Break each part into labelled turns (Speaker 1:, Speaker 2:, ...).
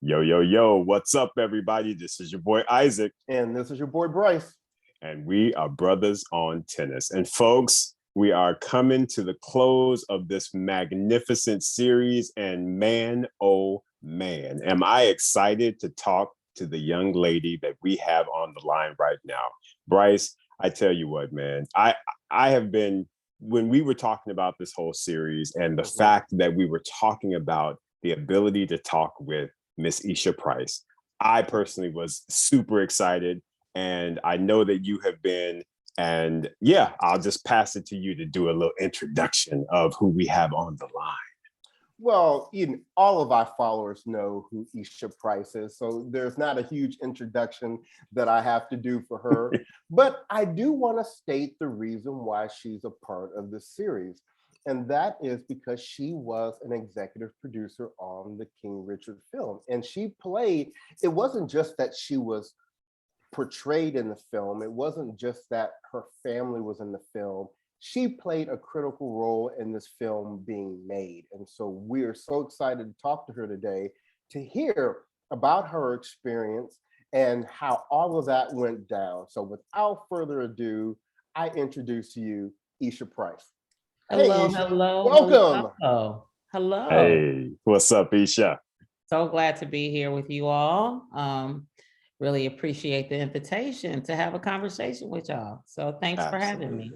Speaker 1: Yo, yo, yo, what's up, everybody? This is your boy Isaac,
Speaker 2: And this is your boy Bryce.
Speaker 1: and we are Brothers on Tennis. And folks, we are coming to the close of this magnificent series. And man, oh man, am I excited to talk to the young lady that we have on the line right now. Bryce, I tell you what, man, I have been, when we were talking about this whole series and the fact that we were talking about the ability to talk with Miss Isha Price, I personally was super excited. And I know that you have been. And yeah, I'll just pass it to you to do a little introduction of who we have on the line.
Speaker 2: Well, all of our followers know who Isha Price is, so there's not a huge introduction that I have to do for her. But I do want to state the reason why she's a part of the series. And that is because she was an executive producer on the King Richard film. And she played, it wasn't just that she was portrayed in the film. It wasn't just that her family was in the film. She played a critical role in this film being made. And so we're so excited to talk to her today to hear about her experience and how all of that went down. So without further ado, I introduce to you Isha Price.
Speaker 3: Hello,
Speaker 2: Hey, Isha.
Speaker 3: hello,
Speaker 2: Welcome.
Speaker 3: hello.
Speaker 1: Hey, what's up, Isha?
Speaker 3: So glad to be here with you all. Really appreciate the invitation to have a conversation with y'all. So thanks for having me.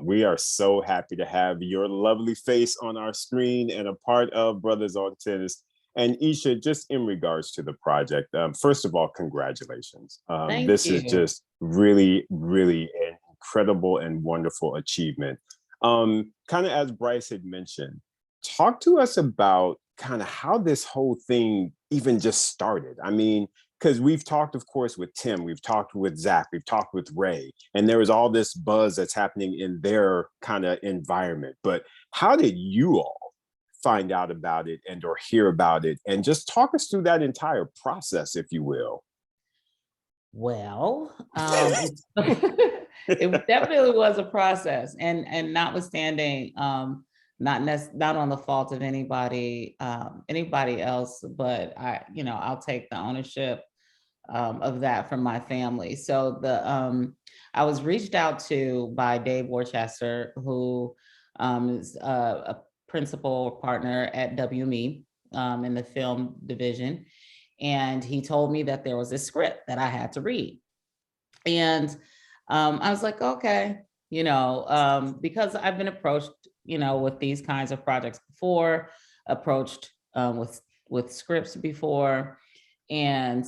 Speaker 1: We are so happy to have your lovely face on our screen and a part of Brothers on Tennis. And Isha, just in regards to the project, first of all, congratulations. This is just really, really an incredible and wonderful achievement. Kind of as Bryce had mentioned, talk to us about kind of how this whole thing even just started. I mean, because we've talked, of course, with Tim, we've talked with Zach, we've talked with Ray, and there is all this buzz that's happening in their kind of environment. But how did you all find out about it and or hear about it? And just talk us through that entire process, if you will.
Speaker 3: Well, it definitely was a process, and notwithstanding, not on the fault of anybody else, but I'll take the ownership of that from my family. So I was reached out to by Dave Worcester, who is a principal partner at WME in the film division. And he told me that there was a script that I had to read. And I was like, okay, because I've been approached, with these kinds of projects before, approached with scripts before. And,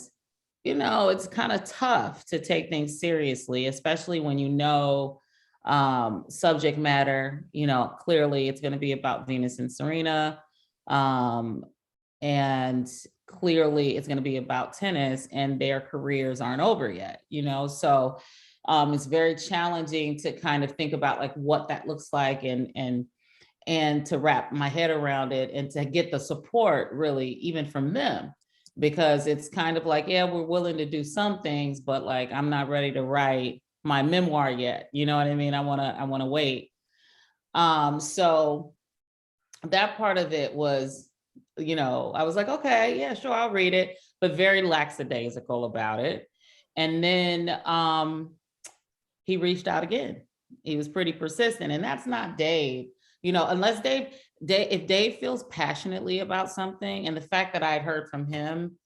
Speaker 3: it's kind of tough to take things seriously, especially when subject matter, clearly it's going to be about Venus and Serena. And clearly it's going to be about tennis, and their careers aren't over yet, so it's very challenging to kind of think about like what that looks like and to wrap my head around it and to get the support really even from them, because it's kind of like, yeah, we're willing to do some things, but like I'm not ready to write my memoir yet, you know what I mean? I want to wait. So that part of it was, I was like, okay, yeah, sure, I'll read it, but very lackadaisical about it. And then he reached out again. He was pretty persistent, and that's not Dave, unless if Dave feels passionately about something, and the fact that I'd heard from him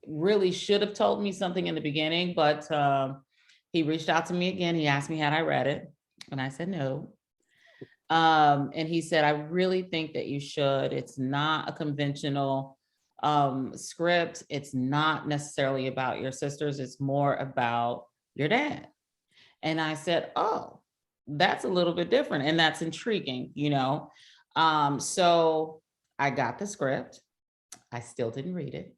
Speaker 3: really should have told me something in the beginning, but he reached out to me again. He asked me, had I read it? And I said, no. And he said, I really think that you should. It's not a conventional script. It's not necessarily about your sisters. It's more about your dad. And I said, oh, that's a little bit different. And that's intriguing, So I got the script. I still didn't read it.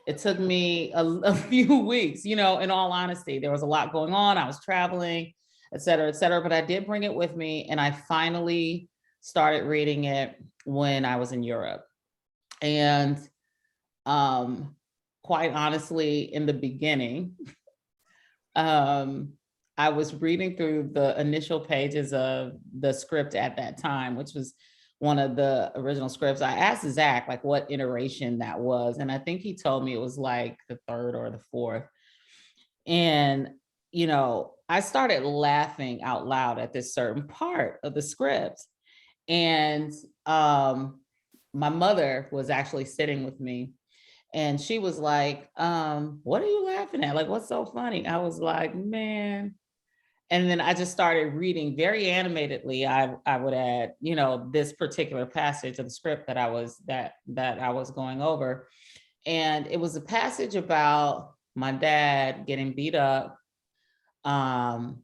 Speaker 3: It took me a few weeks, in all honesty. There was a lot going on. I was traveling, et cetera, but I did bring it with me. And I finally started reading it when I was in Europe. And quite honestly, in the beginning, I was reading through the initial pages of the script at that time, which was one of the original scripts, I asked Zach like what iteration that was. And I think he told me it was like the third or the fourth. And, you know, I started laughing out loud at this certain part of the script. And my mother was actually sitting with me, and she was like, what are you laughing at? Like, what's so funny? I was like, man. And then I just started reading very animatedly. I would add, you know, this particular passage of the script that I was going over. And it was a passage about my dad getting beat up. Um,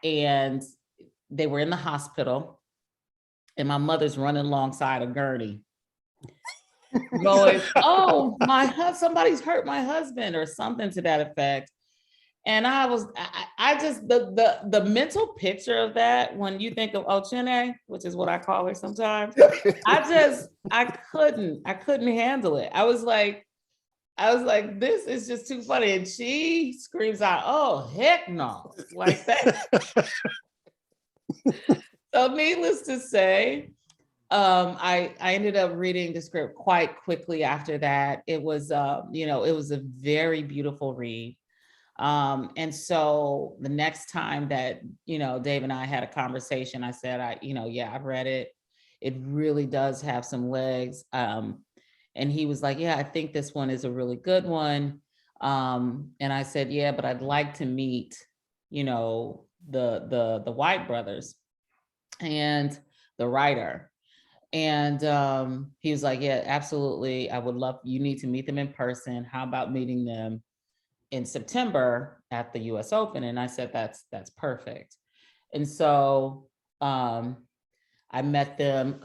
Speaker 3: and they were in the hospital, and my mother's running alongside a gurney, going, "Oh, somebody's hurt my husband," or something to that effect. And I just the mental picture of that, when you think of Ochene, which is what I call her sometimes, I couldn't handle it. I was like, this is just too funny. And she screams out, "Oh, heck no," like that. So needless to say, I ended up reading the script quite quickly after that. It was, you know, it was a very beautiful read. And so the next time that, you know, Dave and I had a conversation, I said, yeah, I've read it. It really does have some legs. And he was like, yeah, I think this one is a really good one. And I said, yeah, but I'd like to meet, you know, the White brothers and the writer. And he was like, yeah, absolutely. I would love, you need to meet them in person. How about meeting them in September at the US Open? And I said, that's perfect. And so I met them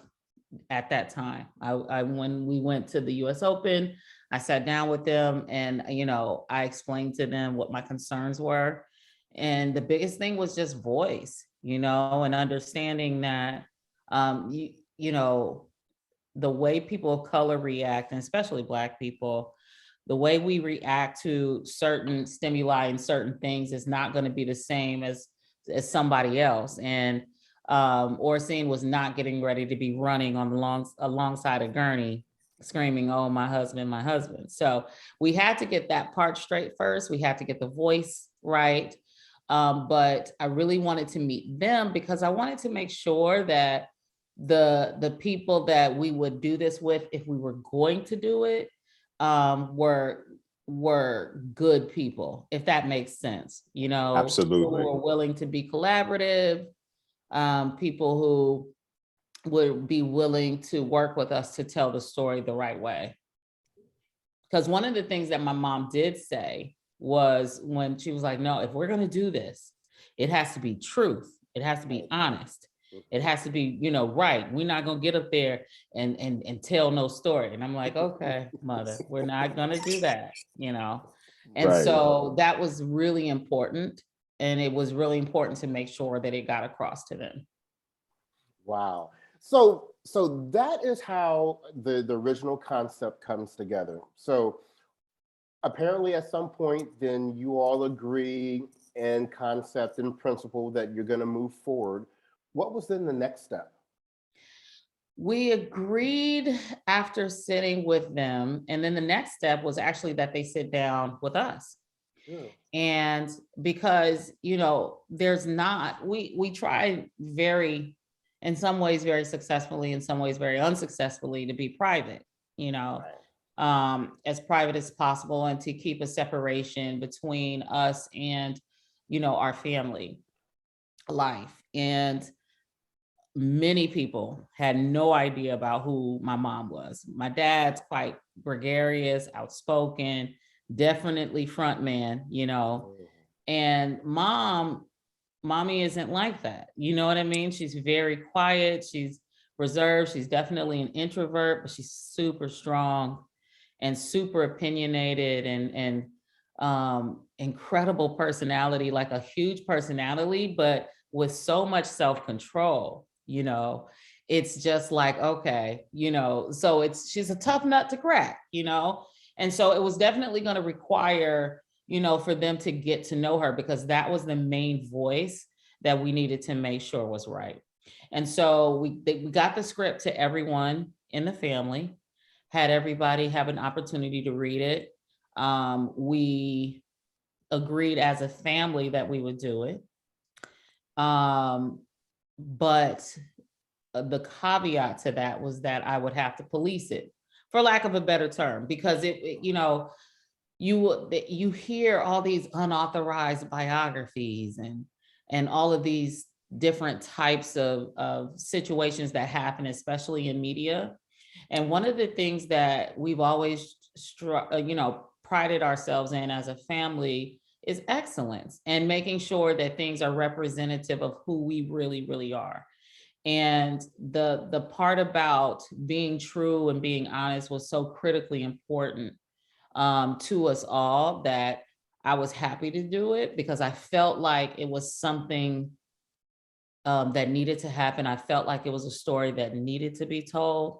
Speaker 3: at that time. I when we went to the US Open, I sat down with them, and, you know, I explained to them what my concerns were. And the biggest thing was just voice, you know, and understanding that, you know, the way people of color react, and especially Black people, the way we react to certain stimuli and certain things is not going to be the same as somebody else. And Orsine was not getting ready to be running on alongside a gurney screaming, "Oh, my husband, my husband." So we had to get that part straight first. We had to get the voice right. But I really wanted to meet them because I wanted to make sure that the people that we would do this with, if we were going to do it, were good people, if that makes sense. You know,
Speaker 1: Absolutely.
Speaker 3: people who were willing to be collaborative, people who would be willing to work with us to tell the story the right way. Because one of the things that my mom did say was, when she was like, no, if we're going to do this, it has to be truth. It has to be honest. It has to be, you know, right. We're not going to get up there and tell no story. And I'm like, okay, mother, we're not going to do that, you know? And
Speaker 1: Right.
Speaker 3: so that was really important. And it was really important to make sure that it got across to them.
Speaker 2: Wow. So that is how the original concept comes together. So apparently at some point, then you all agree in concept and principle that you're going to move forward. What was then the next step?
Speaker 3: We agreed after sitting with them. And then the next step was actually that they sit down with us. Yeah. And because, you know, there's not, we try very, in some ways very successfully, in some ways very unsuccessfully, to be private, you know, right. As private as possible, and to keep a separation between us and, you know, our family life. And many people had no idea about who my mom was. My dad's quite gregarious, outspoken, definitely front man, you know, and mommy isn't like that. You know what I mean? She's very quiet. She's reserved. She's definitely an introvert, but she's super strong and super opinionated, and incredible personality, like a huge personality, but with so much self-control, you know. It's just like, okay, you know, so she's a tough nut to crack, you know. And so it was definitely going to require, you know, for them to get to know her, because that was the main voice that we needed to make sure was right. And so we got the script to everyone in the family, had everybody have an opportunity to read it. We agreed as a family that we would do it. But the caveat to that was that I would have to police it, for lack of a better term, because you hear all these unauthorized biographies and all of these different types of situations that happen, especially in media. And one of the things that we've always prided ourselves in as a family is excellence and making sure that things are representative of who we really, really are. And the part about being true and being honest was so critically important to us all, that I was happy to do it, because I felt like it was something that needed to happen. I felt like it was a story that needed to be told.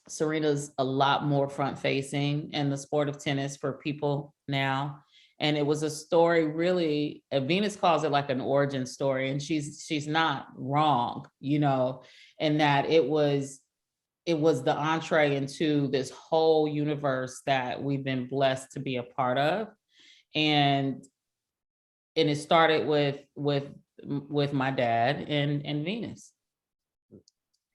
Speaker 3: Serena's a lot more front facing in the sport of tennis for people now. And it was a story, really, Venus calls it like an origin story, and she's not wrong, in that it was the entree into this whole universe that we've been blessed to be a part of. And it started with my dad and Venus.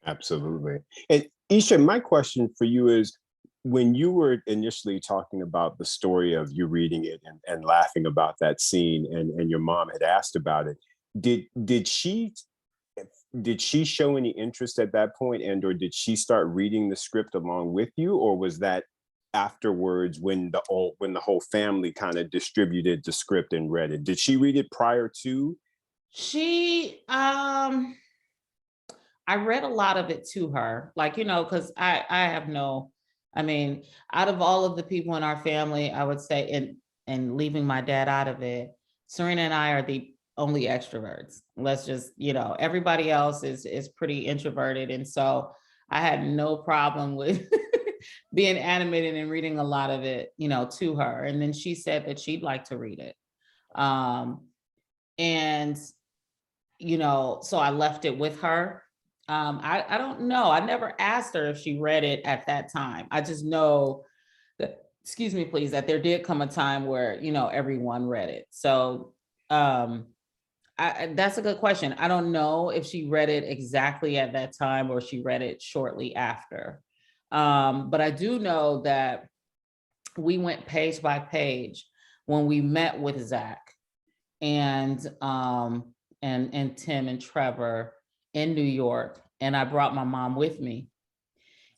Speaker 1: Absolutely. And Isha, my question for you is, when you were initially talking about the story of you reading it and laughing about that scene, and your mom had asked about it, did she show any interest at that point, or did she start reading the script along with you, or was that afterwards when the whole family kind of distributed the script and read it? Did she read it prior to?
Speaker 3: She I read a lot of it to her, because I have out of all of the people in our family, I would say, and leaving my dad out of it, Serena and I are the only extroverts. Let's just, everybody else is pretty introverted. And so I had no problem with being animated and reading a lot of it, to her. And then she said that she'd like to read it. And, so I left it with her. I don't know. I never asked her if she read it at that time. I just know that, excuse me, please, that there did come a time where, everyone read it. So that's a good question. I don't know if she read it exactly at that time or she read it shortly after. But I do know that we went page by page when we met with Zach and Tim and Trevor in New York, and I brought my mom with me.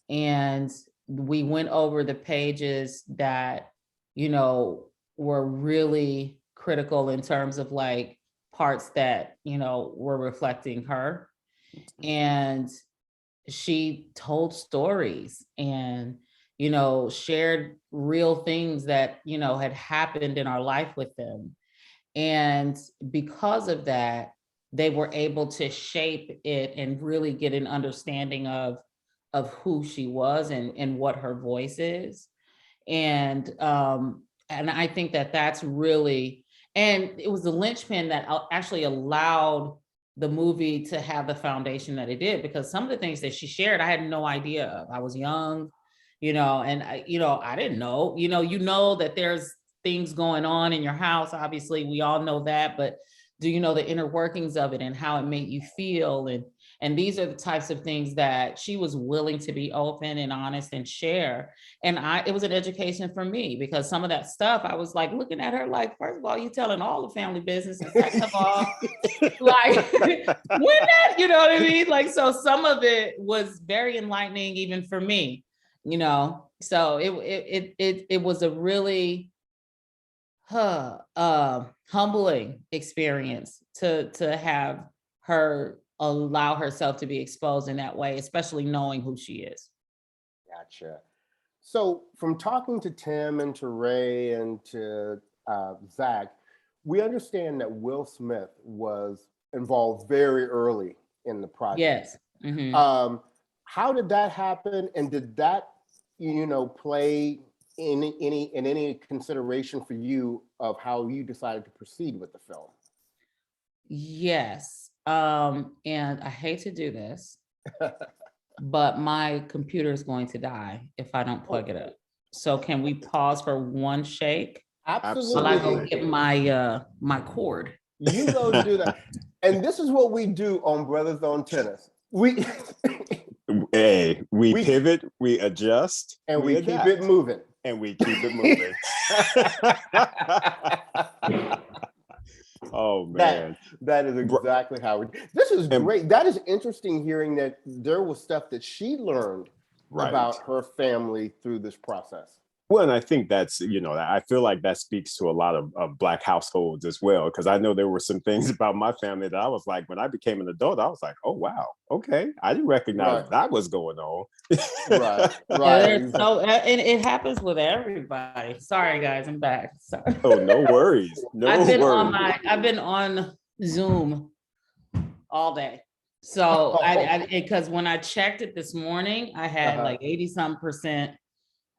Speaker 3: And we went over the pages that, were really critical in terms of parts that, were reflecting her. And she told stories and, shared real things that, had happened in our life with them. And because of that, they were able to shape it and really get an understanding of who she was and what her voice is. And I think that that's really, and it was the linchpin that actually allowed the movie to have the foundation that it did, because some of the things that she shared, I had no idea of. I was young, and I didn't know, that there's things going on in your house. Obviously, we all know that, but do you know the inner workings of it and how it made you feel? And these are the types of things that she was willing to be open and honest and share. And it was an education for me, because some of that stuff, I was looking at her first of all, you telling all the family business. And second of all, when that, you know what I mean? So some of it was very enlightening even for me, so it was a really humbling experience to have her allow herself to be exposed in that way, especially knowing who she is.
Speaker 2: Gotcha. So from talking to Tim and to Ray and to Zach, we understand that Will Smith was involved very early in the project.
Speaker 3: Yes. Mm-hmm.
Speaker 2: How did that happen? And did that, play in any consideration for you of how you decided to proceed with the film?
Speaker 3: Yes. And I hate to do this, but my computer is going to die if I don't plug it up. So can we pause for one shake while I go
Speaker 2: Absolutely.
Speaker 3: get my my cord?
Speaker 2: You go do that. And this is what we do on Brothers on Tennis. We
Speaker 1: Hey, we
Speaker 2: We-
Speaker 1: pivot, we adjust,
Speaker 2: and we keep
Speaker 1: adapt,
Speaker 2: it moving.
Speaker 1: and we keep it moving. Oh man.
Speaker 2: That is exactly how we. This is great. That is interesting hearing that there was stuff that she learned about her family through this process.
Speaker 1: Well, and I think that's, I feel like that speaks to a lot of Black households as well, because I know there were some things about my family that I was like, when I became an adult, I was like, oh, wow, okay. I didn't recognize that was going on.
Speaker 2: Right.
Speaker 3: So, and it happens with everybody. Sorry, guys, I'm back. Sorry.
Speaker 1: Oh, no worries.
Speaker 3: I've been on Zoom all day. So because when I checked it this morning, I had like 80-some%.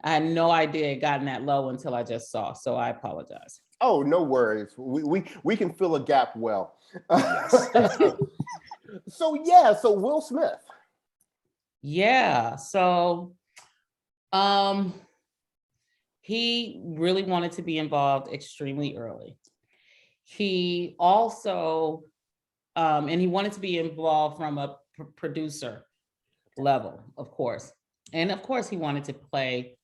Speaker 3: I had no idea it gotten that low until I just saw. So I apologize.
Speaker 2: Oh, no worries. We can fill a gap well. So Will Smith.
Speaker 3: Yeah. So he really wanted to be involved extremely early. He also and he wanted to be involved from a producer level, of course. And of course he wanted to play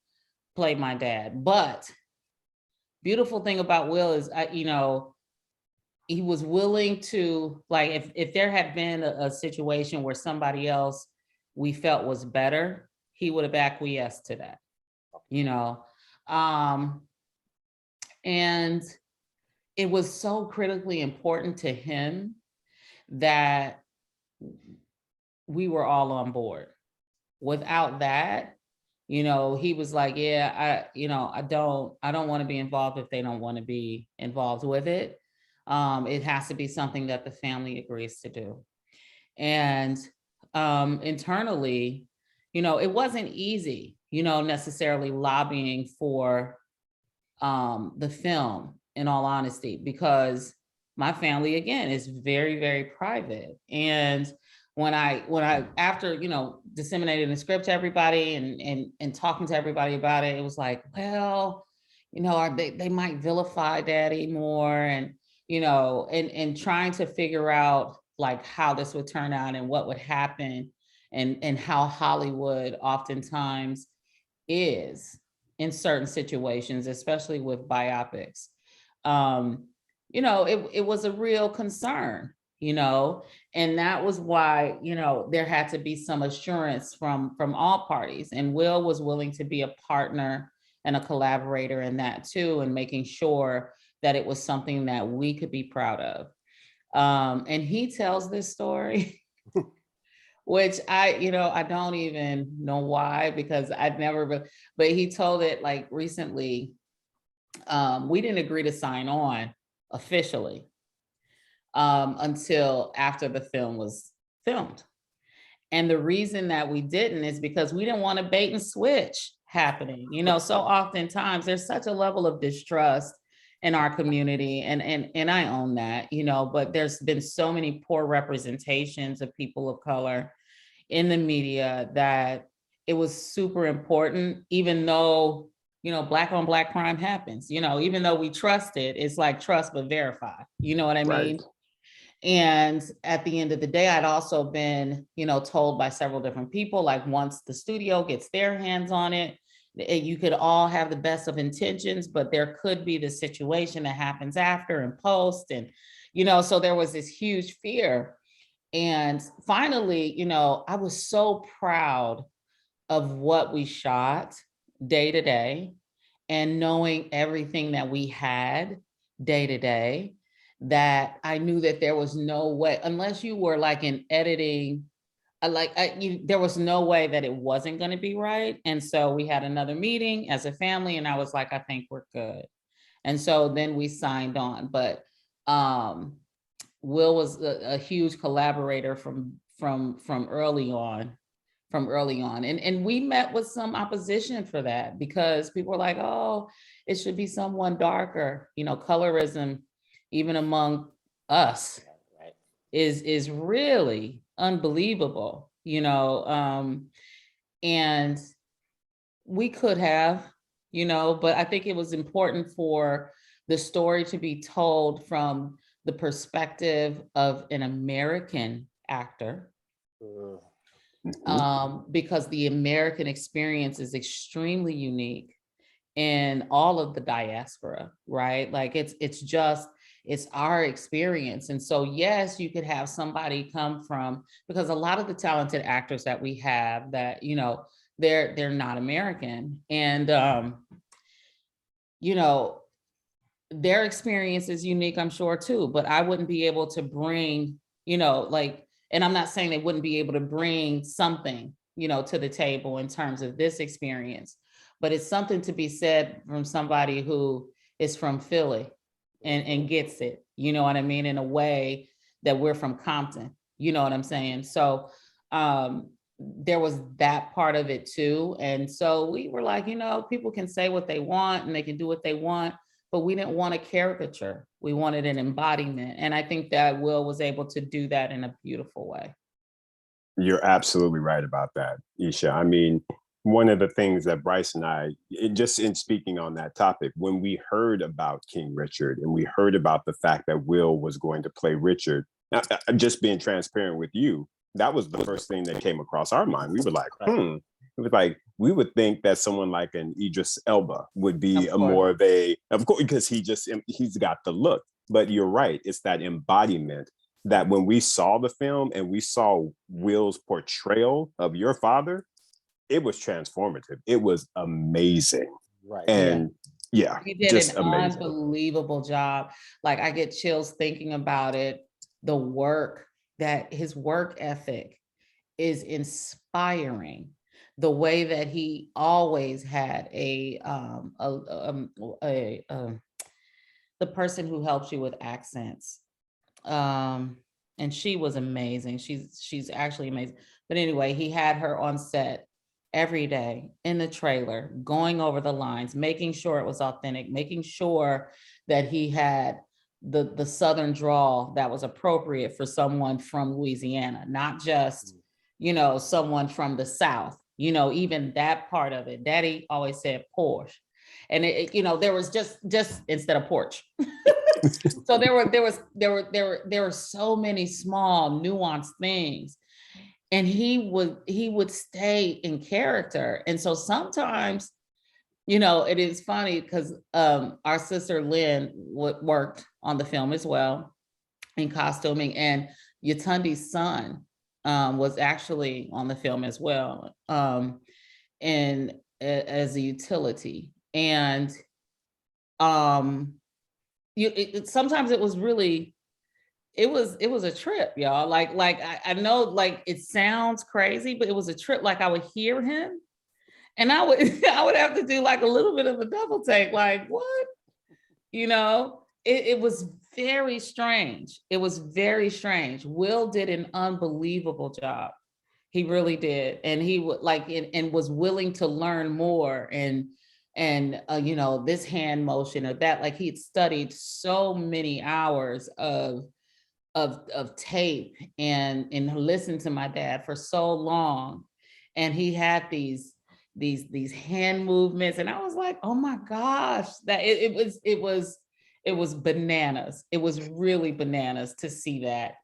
Speaker 3: my dad. But beautiful thing about Will is, he was willing to, like, if there had been a situation where somebody else we felt was better, he would have acquiesced to that, and it was so critically important to him that we were all on board. Without that, he was like, I don't want to be involved if they don't want to be involved with it. It has to be something that the family agrees to do. And internally, it wasn't easy, necessarily lobbying for the film, in all honesty, because my family, again, is very, very private. And when I after disseminating the script to everybody and talking to everybody about it, it was like, well, they might vilify daddy more, and and trying to figure out like how this would turn out and what would happen, and how Hollywood oftentimes is in certain situations, especially with biopics. It was a real concern, and that was why, there had to be some assurance from all parties. And Will was willing to be a partner and a collaborator in that too, and making sure that it was something that we could be proud of. And he tells this story, which I don't even know why, because I'd never, but he told it like recently. We didn't agree to sign on officially until after the film was filmed. And the reason that we didn't is because we didn't want a bait and switch happening. So oftentimes there's such a level of distrust in our community, and I own that, but there's been so many poor representations of people of color in the media that it was super important, even though, Black on Black crime happens, even though we trust it, it's like trust but verify, you know what I mean? And at the end of the day, I'd also been, told by several different people, like once the studio gets their hands on it, you could all have the best of intentions, but there could be the situation that happens after and post. And, so there was this huge fear. And finally, I was so proud of what we shot day to day, and knowing everything that we had day to day, that I knew that there was no way, unless you were like in editing, there was no way that it wasn't going to be right. And so we had another meeting as a family, and I was like, I think we're good. And so then we signed on. But Will was a huge collaborator from early on. And we met with some opposition for that, because people were like, oh, it should be someone darker, colorism, even among us, is really unbelievable, you know. And we could have, you know, but I think it was important for the story to be told from the perspective of an American actor, because the American experience is extremely unique in all of the diaspora, right? Like it's our experience. And so, yes, you could have somebody come from, because a lot of the talented actors that we have that, you know, they're not American. And, you know, their experience is unique, I'm sure too, but I wouldn't be able to bring, you know, like, and I'm not saying they wouldn't be able to bring something, you know, to the table in terms of this experience, but it's something to be said from somebody who is from Philly and gets it, you know what I mean, in a way that we're from Compton, you know what I'm saying? So there was that part of it too. And so we were like, you know, people can say what they want and they can do what they want, but we didn't want a caricature. We wanted an embodiment. And I think that Will was able to do that in a beautiful way.
Speaker 1: You're absolutely right about that, Isha. I mean, one of the things that Bryce and I, just in speaking on that topic, when we heard about King Richard and we heard about the fact that Will was going to play Richard, just being transparent with you, that was the first thing that came across our mind. We were like, It was like, we would think that someone like an Idris Elba would be of course, because he's got the look. But you're right, it's that embodiment that when we saw the film and we saw Will's portrayal of your father, it was transformative. It was amazing.
Speaker 2: Right.
Speaker 1: And yeah,
Speaker 3: he did
Speaker 1: just
Speaker 3: an
Speaker 1: amazing.
Speaker 3: Unbelievable job. Like, I get chills thinking about it. The work, that his work ethic is inspiring. The way that he always had the person who helps you with accents. And she was amazing. She's actually amazing. But anyway, he had her on set every day in the trailer, going over the lines, making sure it was authentic, making sure that he had the Southern drawl that was appropriate for someone from Louisiana, not just, you know, someone from the South, you know, even that part of it. Daddy always said Porsche. And it, you know, there was just instead of porch. So there were so many small nuanced things. And he would stay in character. And so sometimes, you know, it is funny because our sister Lynn worked on the film as well in costuming, and Yatundi's son was actually on the film as well, and as a utility. And sometimes it was really, it was a trip, y'all. Like I know, like, it sounds crazy, but it was a trip. Like, I would hear him and I would have to do like a little bit of a double take, like, what? You know, it was very strange. It was very strange. Will did an unbelievable job. He really did. And he would like, and was willing to learn more, and you know, this hand motion or that, like, he'd studied so many hours of tape and listened to my dad for so long. And he had these hand movements, and I was like, oh my gosh, that it was bananas. It was really bananas to see that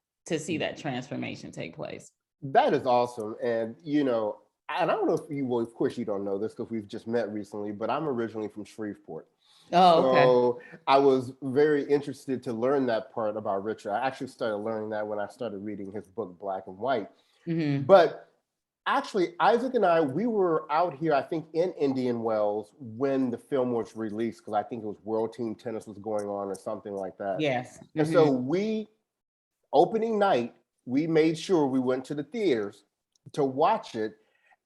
Speaker 3: transformation take place.
Speaker 2: That is awesome. And, you know, and I don't know if you will, of course you don't know this because we've just met recently, but I'm originally from Shreveport.
Speaker 3: Oh, okay.
Speaker 2: So I was very interested to learn that part about Richard. I actually started learning that when I started reading his book, Black and White.
Speaker 3: Mm-hmm.
Speaker 2: But actually, Isaac and I, we were out here, I think, in Indian Wells when the film was released, because I think it was World Team Tennis was going on or something like that.
Speaker 3: Yes. Mm-hmm.
Speaker 2: And so opening night, we made sure we went to the theaters to watch it.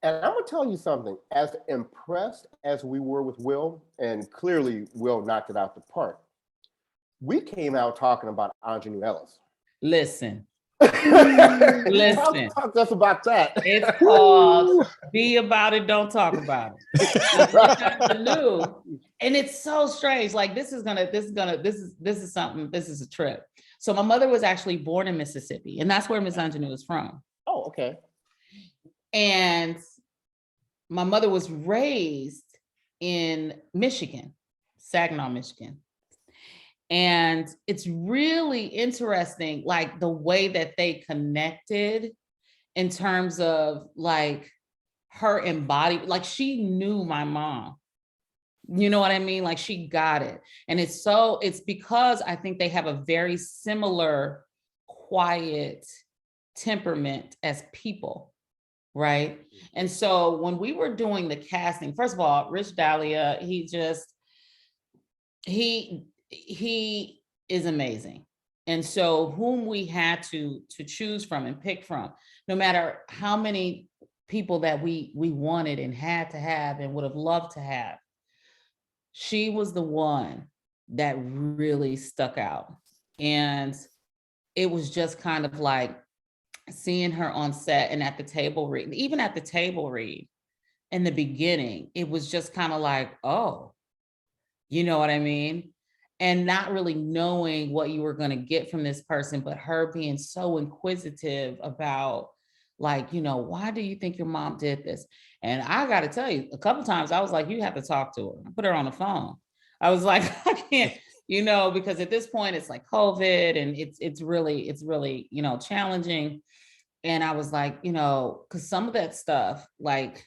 Speaker 2: And I'm gonna tell you something, as impressed as we were with Will, and clearly Will knocked it out the park, we came out talking about Ingenue Ellis.
Speaker 3: Listen.
Speaker 2: Talk to us about that.
Speaker 3: It's called Be About It, Don't Talk About It. And it's so strange. Like, this is something, this is a trip. So my mother was actually born in Mississippi, and that's where Miss Anjanou is from.
Speaker 2: Oh, okay.
Speaker 3: And my mother was raised in Michigan, Saginaw, Michigan. And it's really interesting, like the way that they connected in terms of like her embodied, like she knew my mom. You know what I mean? Like she got it. And it's because I think they have a very similar quiet temperament as people, right? And so when we were doing the casting, first of all, Rich Dahlia, he is amazing. And so whom we had to choose from and pick from, no matter how many people that we wanted and had to have and would have loved to have, she was the one that really stuck out. And it was just kind of like seeing her on set and at the table read, even at the table read in the beginning, it was just kind of like, oh, you know what I mean? And not really knowing what you were going to get from this person, but her being so inquisitive about like, you know, why do you think your mom did this? And I got to tell you, a couple of times I was like, you have to talk to her. I put her on the phone. I was like, I can't, you know, because at this point it's like COVID and it's really, you know, challenging. And I was like, you know, because some of that stuff, like,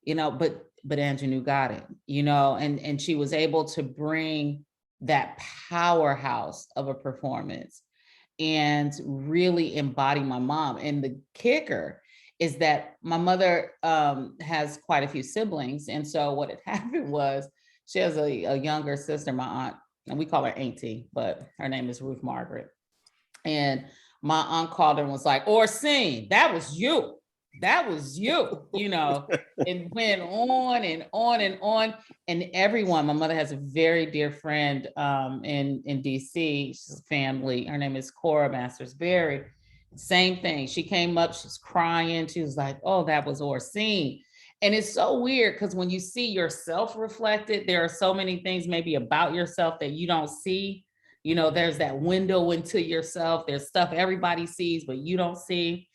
Speaker 3: you know, but Anjanou got it, you know, and she was able to bring that powerhouse of a performance and really embody my mom. And the kicker is that my mother has quite a few siblings. And so what had happened was she has a younger sister, my aunt, and we call her Auntie, but her name is Ruth Margaret. And my aunt called her and was like, Orsine, that was you. That was you, you know, and went on and on and on. And everyone, my mother has a very dear friend in DC, she's family. Her name is Cora Masters Berry. Same thing. She came up, she's crying. She was like, oh, that was Orsine. And it's so weird because when you see yourself reflected, there are so many things maybe about yourself that you don't see. You know, there's that window into yourself. There's stuff everybody sees, but you don't see.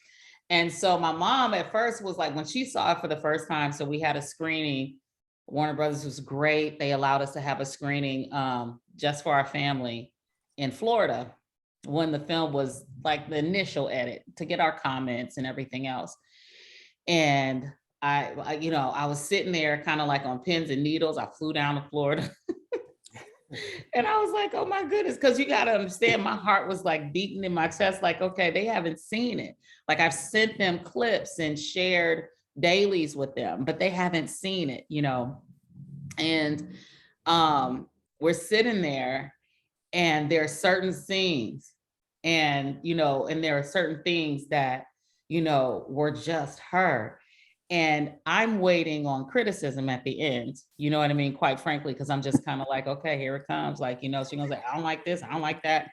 Speaker 3: And so my mom at first was like, when she saw it for the first time, so we had a screening. Warner Brothers was great. They allowed us to have a screening just for our family in Florida when the film was like the initial edit to get our comments and everything else. And I you know, I was sitting there kind of like on pins and needles. I flew down to Florida. And I was like, oh my goodness, because you got to understand, my heart was like beating in my chest, like, okay, they haven't seen it. Like I've sent them clips and shared dailies with them, but they haven't seen it, you know. And we're sitting there and there are certain scenes and, you know, and there are certain things that, you know, were just her. And I'm waiting on criticism at the end, you know what I mean? Quite frankly, because I'm just kind of like, okay, here it comes. Like, you know, she's gonna say, I don't like this, I don't like that,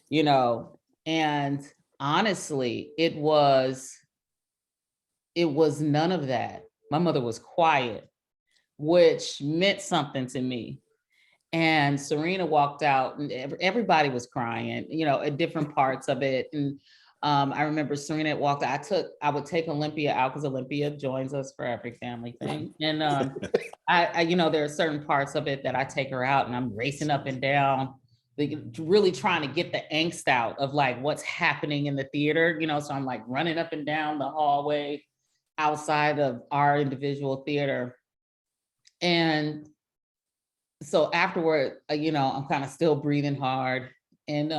Speaker 3: you know. And honestly, it was none of that. My mother was quiet, which meant something to me. And Serena walked out and everybody was crying, you know, at different parts of it. And I remember Serena walked out. I would take Olympia out because Olympia joins us for every family thing. And I, you know, there are certain parts of it that I take her out and I'm racing up and down, really trying to get the angst out of like what's happening in the theater, you know, so I'm like running up and down the hallway outside of our individual theater. And so afterward, you know, I'm kind of still breathing hard. And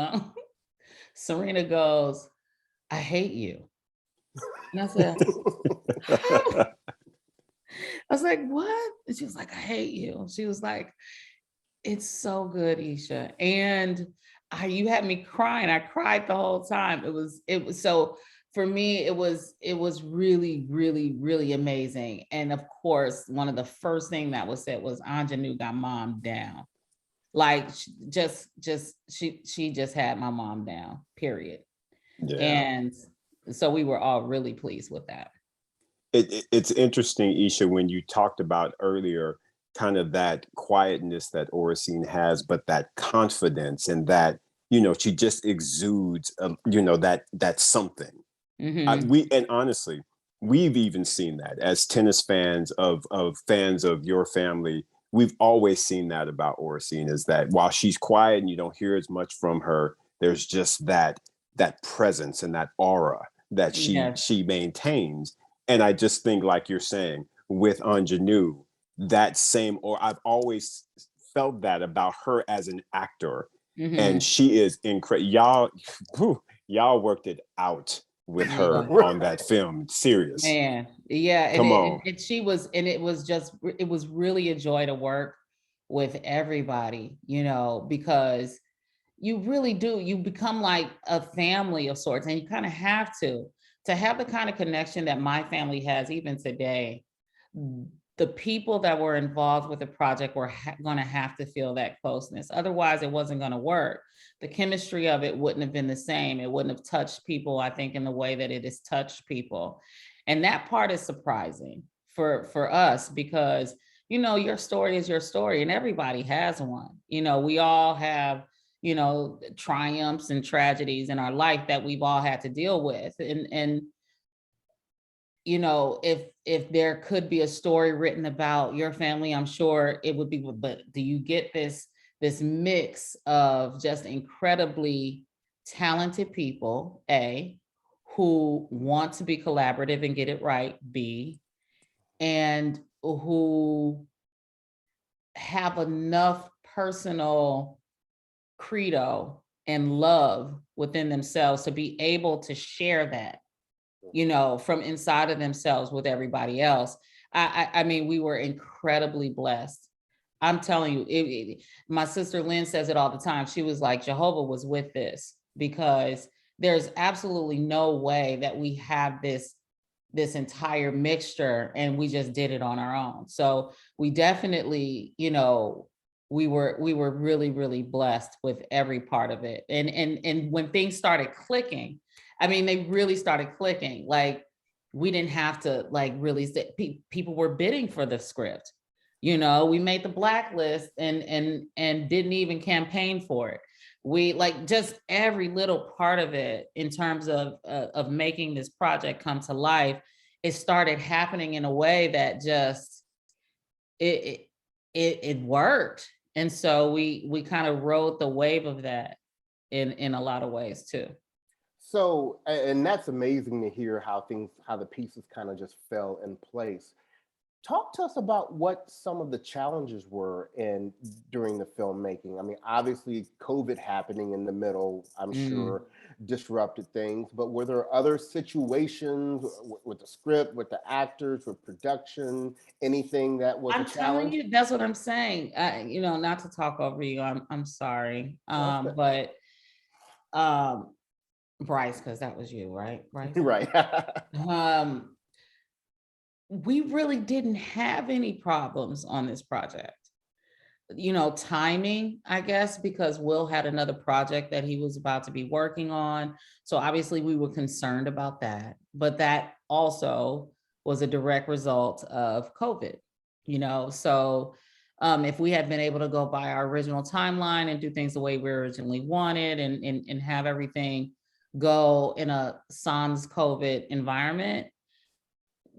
Speaker 3: Serena goes, I hate you. And I said, I was like, what? And she was like, I hate you. She was like, it's so good, Isha. And you had me crying. I cried the whole time. It was so for me, it was really, really, really amazing. And of course, one of the first thing that was said was Anjanou got mom down. Like she just had my mom down, period. Yeah. And so we were all really pleased with that.
Speaker 1: It's interesting, Isha, when you talked about earlier, kind of that quietness that Orsine has, but that confidence and that, she just exudes, that something.
Speaker 3: Mm-hmm.
Speaker 1: And honestly, we've even seen that as tennis fans of fans of your family. We've always seen that about Oracene, is that while she's quiet and you don't hear as much from her, there's just that presence and that aura that
Speaker 3: Yes.
Speaker 1: she maintains. And I just think, like you're saying, with Ingenue, that same, or I've always felt that about her as an actor. And
Speaker 3: Mm-hmm.
Speaker 1: she is incredible. Y'all worked it out with
Speaker 3: Yeah.
Speaker 1: her on that film. Serious.
Speaker 3: Man, yeah, and
Speaker 1: Come on.
Speaker 3: it was just it was really a joy to work with everybody, because you really do. You become like a family of sorts, and you kind of have to have the kind of connection that my family has even today. The people that were involved with the project were going to have to feel that closeness. Otherwise, it wasn't going to work. The chemistry of it wouldn't have been the same. It wouldn't have touched people, I think, in the way that it has touched people. And that part is surprising for us because, your story is your story and everybody has one. We all have, triumphs and tragedies in our life that we've all had to deal with. And if there could be a story written about your family, I'm sure it would be. But do you get this mix of just incredibly talented people, A, who want to be collaborative and get it right, B, and who have enough personal credo and love within themselves to be able to share that, from inside of themselves with everybody else. I mean, we were incredibly blessed. I'm telling you, my sister Lynn says it all the time. She was like, Jehovah was with this, because there's absolutely no way that we have this entire mixture and we just did it on our own. So we definitely, we were really, really blessed with every part of it. And when things started clicking, I mean, they really started clicking. Like, we didn't have to really people were bidding for the script. We made the blacklist and didn't even campaign for it. We just every little part of it in terms of making this project come to life. It started happening in a way that just it worked. And so we kind of rode the wave of that in a lot of ways too.
Speaker 2: So, and that's amazing to hear how the pieces kind of just fell in place. Talk to us about what some of the challenges were during the filmmaking. I mean, obviously COVID happening in the middle, I'm sure disrupted things, but were there other situations with the script, with the actors, with production, anything that was a
Speaker 3: I'm telling
Speaker 2: challenge?
Speaker 3: you, that's what I'm saying. Not to talk over you. I'm sorry. But Bryce, because that was you, right? Bryce?
Speaker 2: Right.
Speaker 3: We really didn't have any problems on this project. Timing, I guess, because Will had another project that he was about to be working on. So obviously we were concerned about that, but that also was a direct result of COVID, so if we had been able to go by our original timeline and do things the way we originally wanted and have everything go in a sans COVID environment,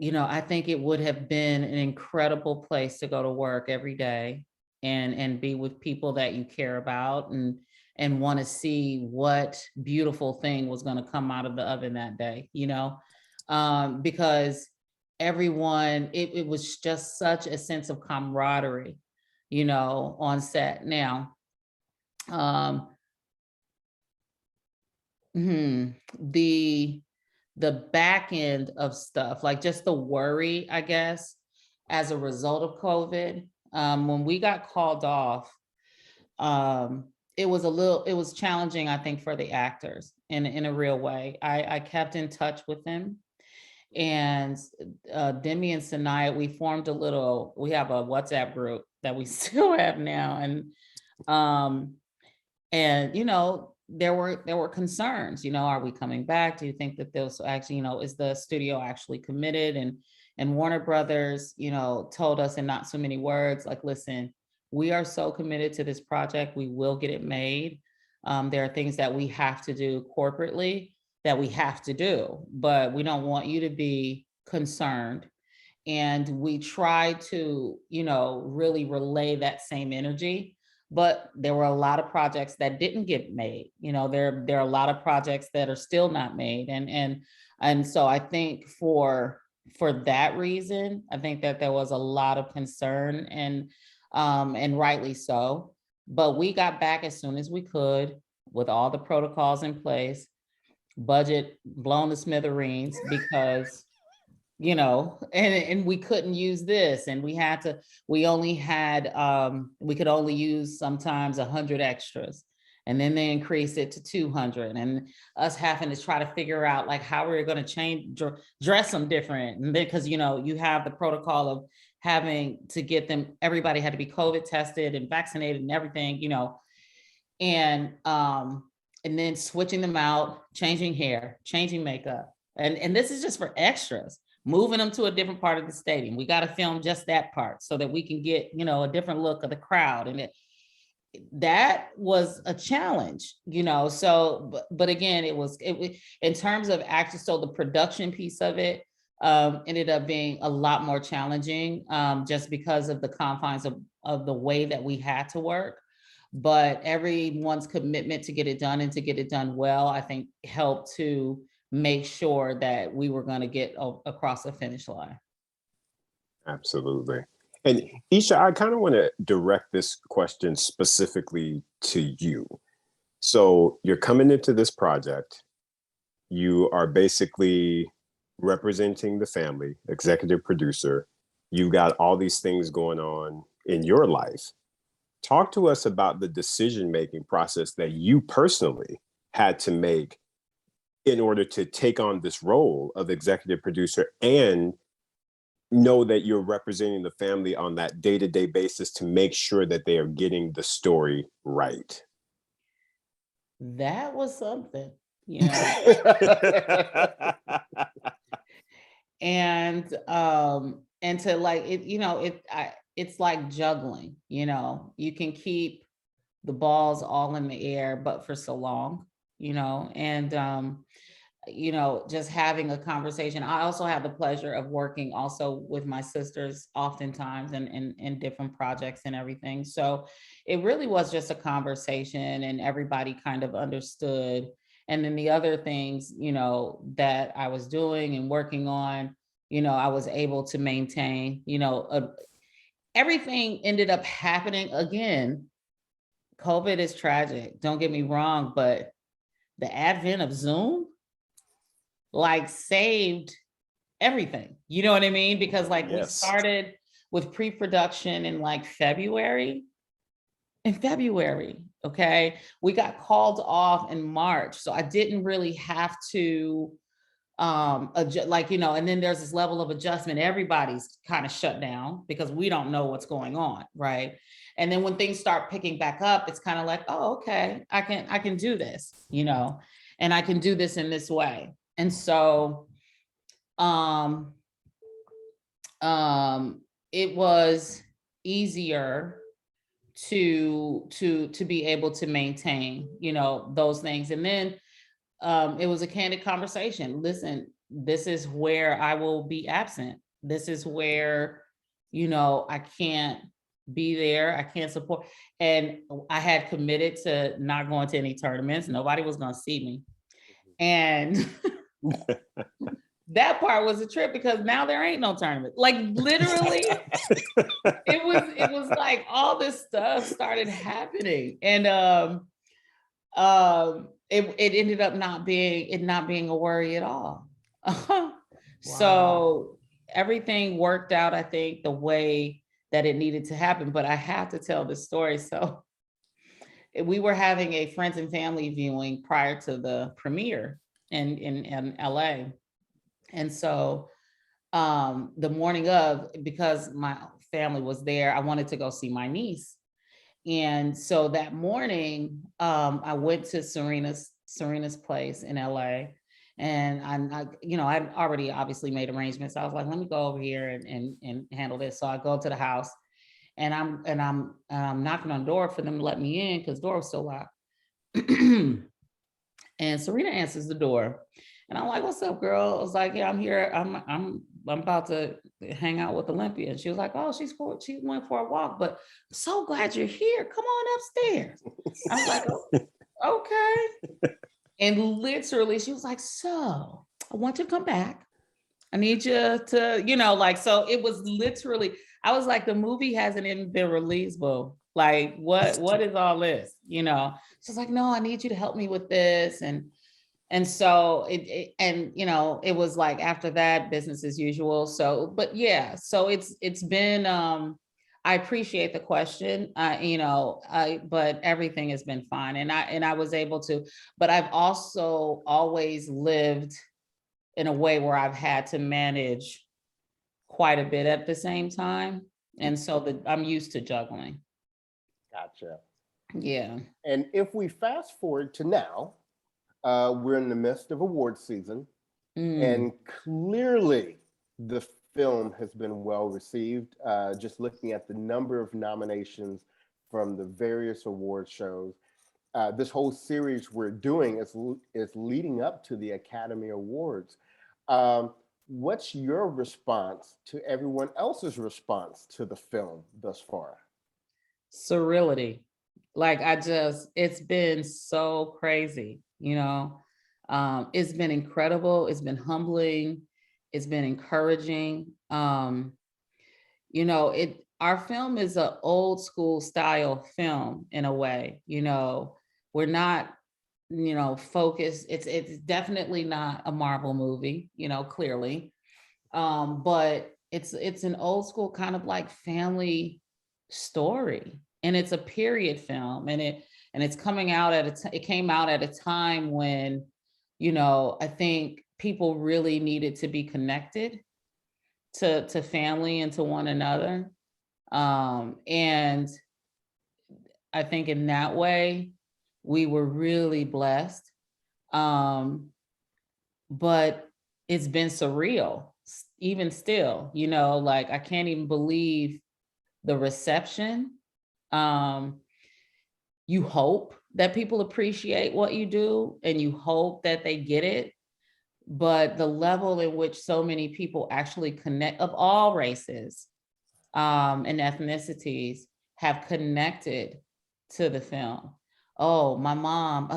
Speaker 3: I think it would have been an incredible place to go to work every day and be with people that you care about and want to see what beautiful thing was going to come out of the oven that day, because everyone, it was just such a sense of camaraderie, on set. Now, the back end of stuff, like just the worry, I guess, as a result of COVID, when we got called off, it was challenging, I think, for the actors in a real way. I kept in touch with them. And Demi and Sanaya, we have a WhatsApp group that we still have now. And there were concerns, are we coming back? Do you think that this actually, is the studio actually committed? And Warner Brothers, told us in not so many words, like, listen, we are so committed to this project, we will get it made. There are things that we have to do corporately that we have to do, but we don't want you to be concerned. And we try to, really relay that same energy. But there were a lot of projects that didn't get made. There are a lot of projects that are still not made. And so I think for that reason, I think that there was a lot of concern, and rightly so. But we got back as soon as we could with all the protocols in place, budget blown to smithereens because and we couldn't use this, and we only had we could only use sometimes 100 extras, and then they increased it to 200, and us having to try to figure out like how we're going to dress them different. And then because you have the protocol of having to get them, everybody had to be COVID tested and vaccinated and everything, and then switching them out, changing hair, changing makeup, and this is just for extras, moving them to a different part of the stadium. We got to film just that part so that we can get, a different look of the crowd. And that was a challenge, so, but again, it was in terms of actually, so the production piece of it ended up being a lot more challenging, just because of the confines of the way that we had to work. But everyone's commitment to get it done and to get it done well, I think helped to make sure that we were going to get across the finish line.
Speaker 1: Absolutely. And Isha, I kind of want to direct this question specifically to you. So you're coming into this project, you are basically representing the family, executive producer. You've got all these things going on in your life. Talk to us about the decision-making process that you personally had to make in order to take on this role of executive producer and know that you're representing the family on that day-to-day basis to make sure that they are getting the story right.
Speaker 3: That was something, and to like it, it's like juggling. You can keep the balls all in the air, but for so long, and just having a conversation. I also have the pleasure of working also with my sisters oftentimes and in different projects and everything. So it really was just a conversation, and everybody kind of understood. And then the other things, that I was doing and working on, I was able to maintain, everything ended up happening. Again, COVID is tragic, don't get me wrong, but the advent of Zoom like saved everything. You know what I mean? Because like
Speaker 1: Yes.
Speaker 3: We started with pre-production in like February. Okay. We got called off in March. So I didn't really have to adjust, and then there's this level of adjustment. Everybody's kind of shut down because we don't know what's going on. Right. And then when things start picking back up, it's kind of like, oh, okay, I can do this, and I can do this in this way. And so it was easier to be able to maintain, those things. And then it was a candid conversation. Listen, this is where I will be absent. This is where, I can't be there. I can't support. And I had committed to not going to any tournaments. Nobody was going to see me. And that part was a trip because now there ain't no tournament. Like literally, it was like all this stuff started happening, and it ended up not being a worry at all. Wow. So everything worked out, I think, the way that it needed to happen. But I have to tell this story. So we were having a friends and family viewing prior to the premiere in LA. And so the morning of, because my family was there, I wanted to go see my niece. And so that morning, I went to Serena's place in LA, and I'd already obviously made arrangements. I was like, let me go over here and handle this. So I go to the house, and I'm knocking on the door for them to let me in because the door was still locked. And Serena answers the door. And I'm like, what's up, girl? I was like, yeah, I'm here. I'm about to hang out with Olympia. And she was like, oh, she went for a walk, but I'm so glad you're here. Come on upstairs. I was like, oh, okay. And literally she was like, so I want you to come back. I need you to, like, so it was literally, I was like, the movie hasn't even been released, boo. Like, what is all this? She's like, no, I need you to help me with this. And so it was like after that, business as usual. So, but yeah, so it's been, I appreciate the question, but everything has been fine. And I was able to, but I've also always lived in a way where I've had to manage quite a bit at the same time. And so I'm used to juggling.
Speaker 2: Gotcha.
Speaker 3: Yeah.
Speaker 2: And if we fast forward to now, we're in the midst of award season, and clearly the film has been well received. Just looking at the number of nominations from the various award shows, this whole series we're doing is leading up to the Academy Awards. What's your response to everyone else's response to the film thus far?
Speaker 3: Surreality. Like it's been so crazy, it's been incredible. It's been humbling. It's been encouraging. Our film is an old school style film in a way, we're not, focused. It's definitely not a Marvel movie, clearly. But it's an old school kind of like family story, and it's a period film, and it's coming out it came out at a time when, I think people really needed to be connected to family and to one another. And I think in that way, we were really blessed. But it's been surreal, even still, like I can't even believe the reception. You hope that people appreciate what you do, and you hope that they get it. But the level in which so many people actually connect, of all races and ethnicities, have connected to the film. Oh, my mom,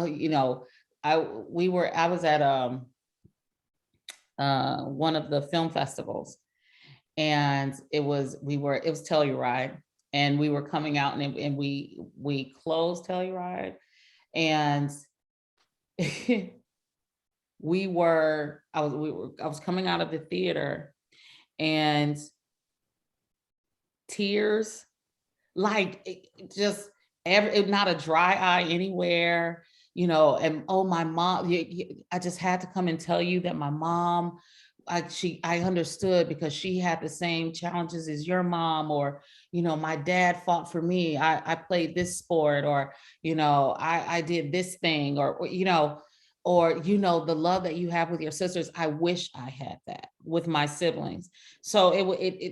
Speaker 3: I was at one of the film festivals, and it was Telluride, and we were coming out, and we closed Telluride, and I was coming out of the theater, and tears, like just not a dry eye anywhere, and oh, my mom, I just had to come and tell you that my mom, I understood because she had the same challenges as your mom, or, my dad fought for me. I played this sport, or, I did this thing, or, the love that you have with your sisters. I wish I had that with my siblings. So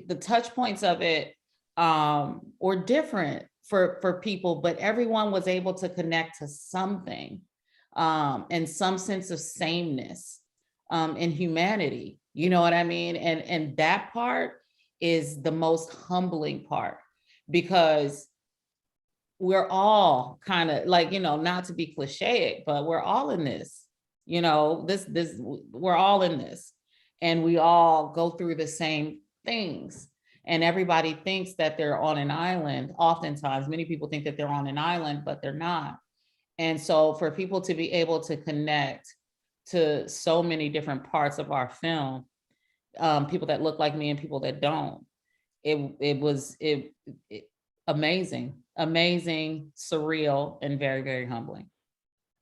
Speaker 3: the touch points of it were different for people, but everyone was able to connect to something, and some sense of sameness, and humanity. You know what I mean? And that part is the most humbling part, because we're all kind of like, not to be clichéic, but we're all in this, we're all in this, and we all go through the same things. And everybody thinks that they're on an island. Oftentimes, many people think that they're on an island, but they're not. And so for people to be able to connect to so many different parts of our film, people that look like me and people that don't, it was amazing, surreal, and very, very humbling.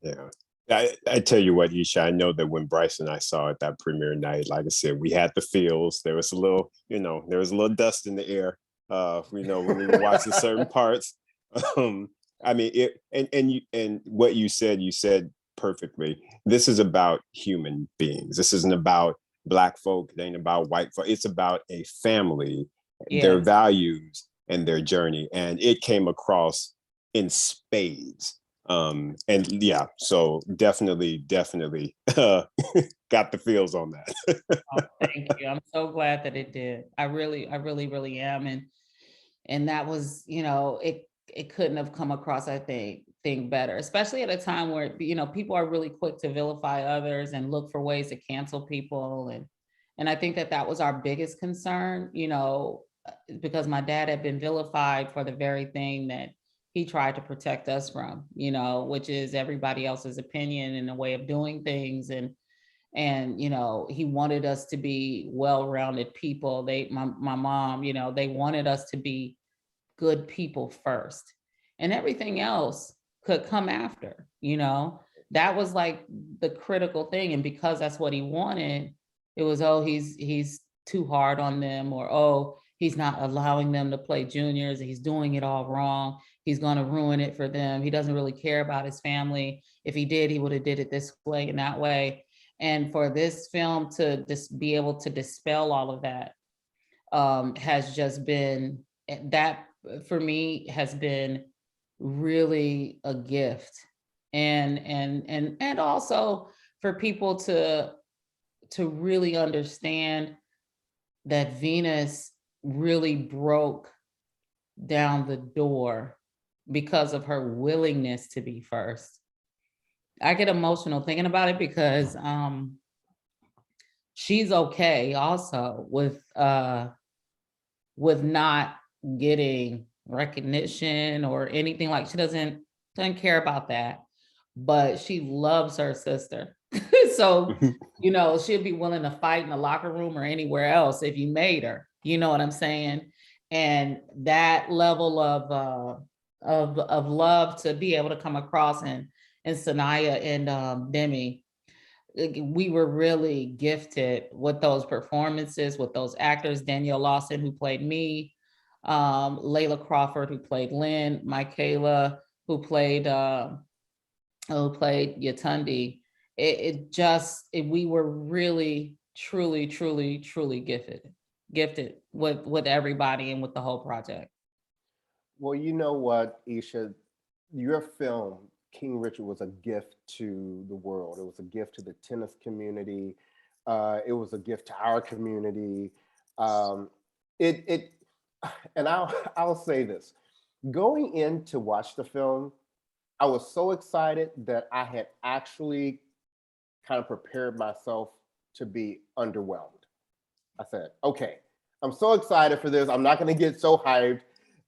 Speaker 1: Yeah. I tell you what, Isha, I know that when Bryce and I saw it that premiere night, like I said, we had the feels. There was a little, there was a little dust in the air, when we were watching certain parts. I mean, and what you said perfectly. This is about human beings. This isn't about Black folk. It ain't about white folk. It's about a family, their values, and their journey. And it came across in spades. And yeah, so definitely got the feels on that.
Speaker 3: Oh, thank you. I'm so glad that it did. I really am. And that was, it couldn't have come across, I think better, especially at a time where, people are really quick to vilify others and look for ways to cancel people. And I think that that was our biggest concern, because my dad had been vilified for the very thing that he tried to protect us from, which is everybody else's opinion and a way of doing things. And he wanted us to be well-rounded people. My mom, they wanted us to be good people first, and everything else could come after. That was like the critical thing. And because that's what he wanted, it was, oh, he's too hard on them, or, oh, he's not allowing them to play juniors, he's doing it all wrong, he's going to ruin it for them, he doesn't really care about his family, if he did, he would have did it this way and that way. And for this film to just be able to dispel all of that, has just been, that for me has been really a gift. And also for people to really understand that Venus really broke down the door because of her willingness to be first. I get emotional thinking about it because she's okay also with not getting recognition or anything. Like, she doesn't care about that, but she loves her sister. So, she'd be willing to fight in the locker room or anywhere else if you made her, you know what I'm saying? And that level of love to be able to come across in Sanaya and Demi, we were really gifted with those performances, with those actors. Danielle Lawson, who played me, Layla Crawford, who played Lynn, Michaela, who played Yatundi. We were really, truly gifted with everybody and with the whole project.
Speaker 2: Well, you know what, Isha, your film, King Richard, was a gift to the world. It was a gift to the tennis community. It was a gift to our community. It and I'll say this: going in to watch the film, I was so excited that I had actually kind of prepared myself to be underwhelmed. I said, okay, I'm so excited for this. I'm not going to get so hyped.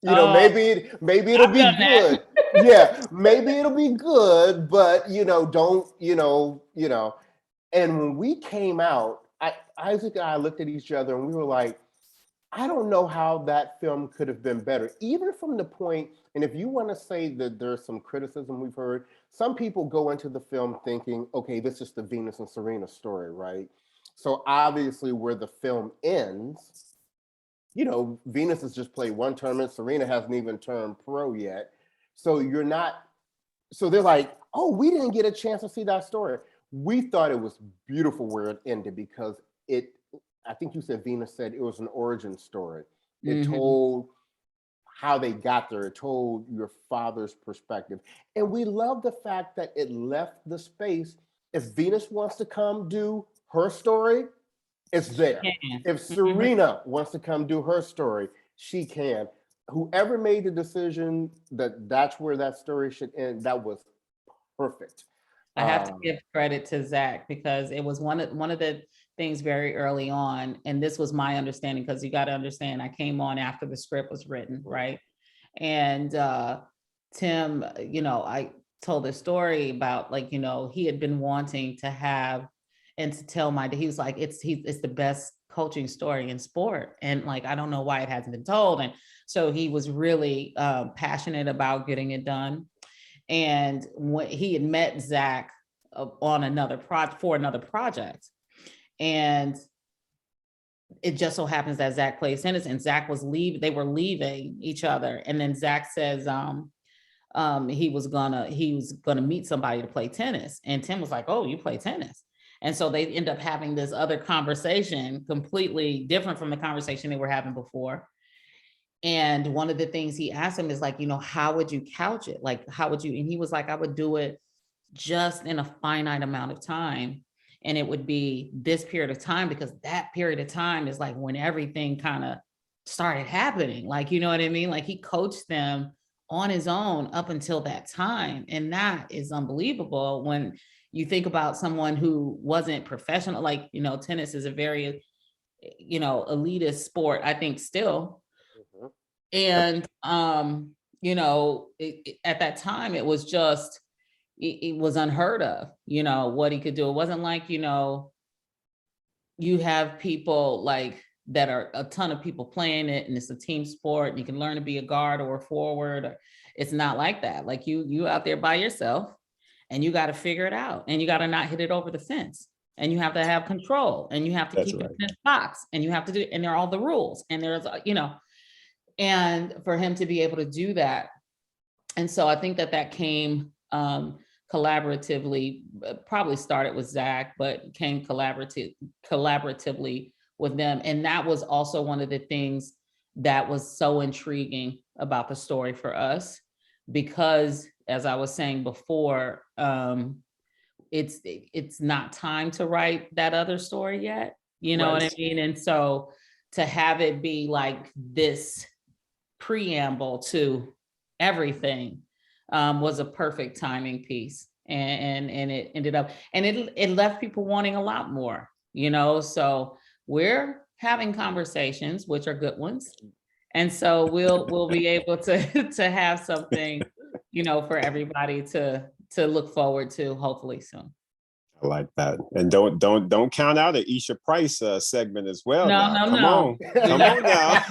Speaker 2: Maybe it'll be good. Yeah, maybe it'll be good, but don't. And when we came out, Isaac and I looked at each other and we were like, I don't know how that film could have been better, even from the point. And if you want to say that there's some criticism we've heard, some people go into the film thinking, okay, this is the Venus and Serena story, right? So obviously where the film ends, Venus has just played one tournament. Serena hasn't even turned pro yet. So they're like, oh, we didn't get a chance to see that story. We thought it was beautiful where it ended because I think you said Venus said it was an origin story. It told how they got there. It told your father's perspective. And we love the fact that it left the space. If Venus wants to come do her story, it's there. If Serena wants to come do her story, she can. Whoever made the decision that that's where that story should end, that was perfect.
Speaker 3: I have to give credit to Zach because it was one of the things very early on, and this was my understanding, because you got to understand, I came on after the script was written, right? And Tim, I told a story about, like, he had been wanting to have and to tell he was like, it's the best coaching story in sport, and like, I don't know why it hasn't been told. And so he was really passionate about getting it done. And when he had met Zach on another project, and it just so happens that Zach plays tennis, and Zach they were leaving each other. And then Zach says he was gonna meet somebody to play tennis. And Tim was like, oh, you play tennis? And so they end up having this other conversation, completely different from the conversation they were having before. And one of the things he asked him is like, how would you couch it? Like, how would you? And he was like, I would do it just in a finite amount of time. And it would be this period of time, because that period of time is like when everything kind of started happening. Like, you know what I mean? Like he coached them on his own up until that time. And that is unbelievable when you think about someone who wasn't professional. Like, tennis is a very, elitist sport, I think still. And, at that time, it was just, it was unheard of, what he could do. It wasn't like, you have people like that are a ton of people playing it and it's a team sport and you can learn to be a guard or a forward. It's not like that. Like you out there by yourself and you got to figure it out and you got to not hit it over the fence and you have to have control and you have to keep it in the box and you have to do, and there are all the rules and there's, and for him to be able to do that. And so I think that came collaboratively, probably started with Zach, but came collaboratively with them. And that was also one of the things that was so intriguing about the story for us, because as I was saying before, it's not time to write that other story yet. You know what I mean? And so to have it be like this preamble to everything was a perfect timing piece. And it ended up, and it left people wanting a lot more, so we're having conversations, which are good ones. And so we'll be able to have something, for everybody to look forward to, hopefully soon.
Speaker 1: I like that. And don't count out an Isha Price segment as well.
Speaker 3: No,
Speaker 1: now.
Speaker 3: no.
Speaker 1: Come on now.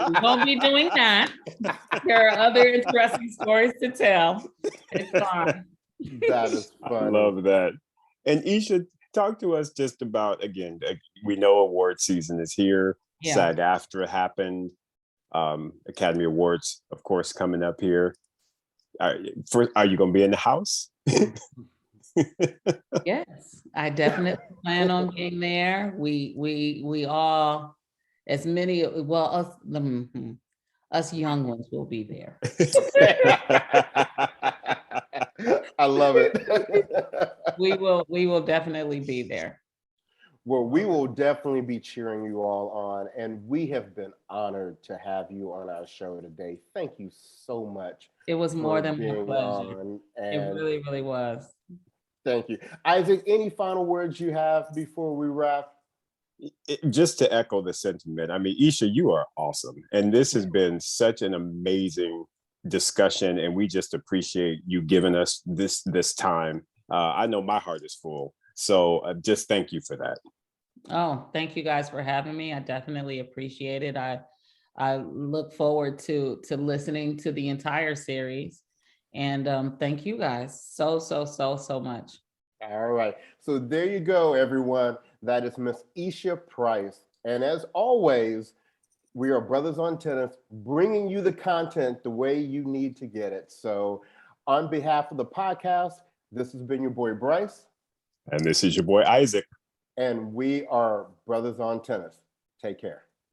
Speaker 3: We won't be doing that. There are other interesting stories to tell. It's fine.
Speaker 2: That is fun.
Speaker 1: I love that. And Isha, talk to us just about, again, we know award season is here.
Speaker 3: Yeah.
Speaker 1: SAG-AFTRA happened. Academy Awards, of course, coming up here. Are you going to be in the house?
Speaker 3: Yes, I definitely plan on being there. We all, as many, well, us young ones will be there.
Speaker 2: I love it.
Speaker 3: We will definitely be there.
Speaker 2: Well, we will definitely be cheering you all on, and we have been honored to have you on our show today. Thank you so much.
Speaker 3: It was more than my pleasure. It really, really was.
Speaker 2: Thank you. Isaac, any final words you have before we wrap?
Speaker 1: Just to echo the sentiment, I mean, Isha, you are awesome. And this has been such an amazing discussion, and we just appreciate you giving us this time. I know my heart is full. So just thank you for that.
Speaker 3: Oh, thank you guys for having me. I definitely appreciate it. I look forward to listening to the entire series. And thank you guys so much.
Speaker 2: All right. So there you go, everyone. That is Miss Isha Price. And as always, we are Brothers on Tennis, bringing you the content the way you need to get it. So on behalf of the podcast, this has been your boy, Bryce.
Speaker 1: And this is your boy, Isaac.
Speaker 2: And we are Brothers on Tennis. Take care.